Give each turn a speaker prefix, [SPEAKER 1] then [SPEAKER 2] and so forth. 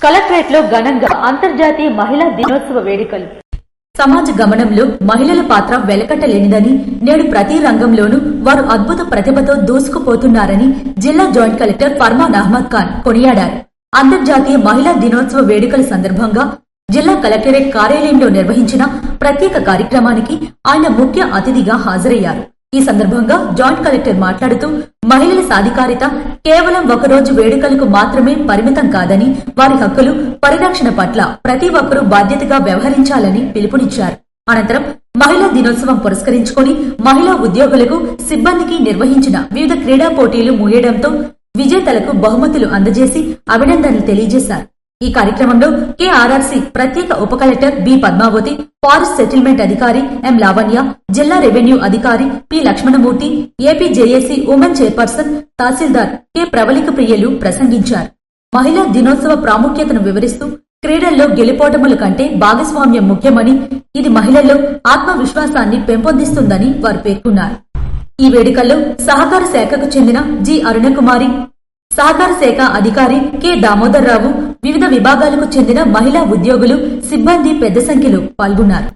[SPEAKER 1] Collectorate లో ఘనంగా అంతర్జాతీయ మహిళా దినోత్సవ వేడుకలు.
[SPEAKER 2] సమాజ గమనంలో మహిళల పాత్ర వెలకట్టలేనిదని, నేడు ప్రతి రంగంలోనూ వారు అద్భుత ప్రతిభతో దూసుకుపోతున్నారని జిల్లా జాయింట్ కలెక్టర్ ఫర్మాన్ అహ్మద్ ఖాన్ కొనియాడారు. అంతర్జాతీయ మహిళా దినోత్సవ వేడుకల సందర్భంగా జిల్లా కలెక్టరేట్ కార్యాలయంలో నిర్వహించిన ప్రత్యేక కార్యక్రమానికి ఆయన ముఖ్య అతిథిగా హాజరయ్యారు. ఈ సందర్భంగా జాయింట్ కలెక్టర్ మాట్లాడుతూ మహిళల సాధికారిత కేవలం ఒకరోజు వేడుకలకు మాత్రమే పరిమితం కాదని, వారి హక్కులు పరిరక్షణ పట్ల ప్రతి ఒక్కరూ బాధ్యతగా వ్యవహరించాలని పిలుపునిచ్చారు. అనంతరం మహిళా దినోత్సవం పురస్కరించుకుని మహిళా ఉద్యోగులకు, సిబ్బందికి నిర్వహించిన వివిధ క్రీడా పోటీలు ముగియడంతో విజేతలకు బహుమతులు అందజేసి అభినందనలు తెలియజేశారు. ఈ కార్యక్రమంలో కేఆర్ఆర్సీ ప్రత్యేక ఉప collector B Padmavathi, forest settlement అధికారి ఎం లావణ్య, జిల్లా రెవెన్యూ అధికారి P Lakshmanamurthy, AP JAC women chairperson tahsildar K Pravallika ప్రియలు ప్రసంగించారు. మహిళా దినోత్సవ ప్రాముఖ్యతను వివరిస్తూ క్రీడల్లో గెలుపోటముల కంటే భాగస్వామ్యం ముఖ్యమని, ఇది మహిళల్లో ఆత్మవిశ్వాసాన్ని పెంపొందిస్తుందని వారు పేర్కొన్నారు. ఈ వేడుకల్లో సహకార శాఖకు చెందిన జి అరుణకుమారి, సహకార శాఖ అధికారి కె దామోదర్రావు, వివిధ విభాగాలకు చెందిన మహిళా ఉద్యోగులు, సిబ్బంది పెద్ద సంఖ్యలో పాల్గొన్నారు.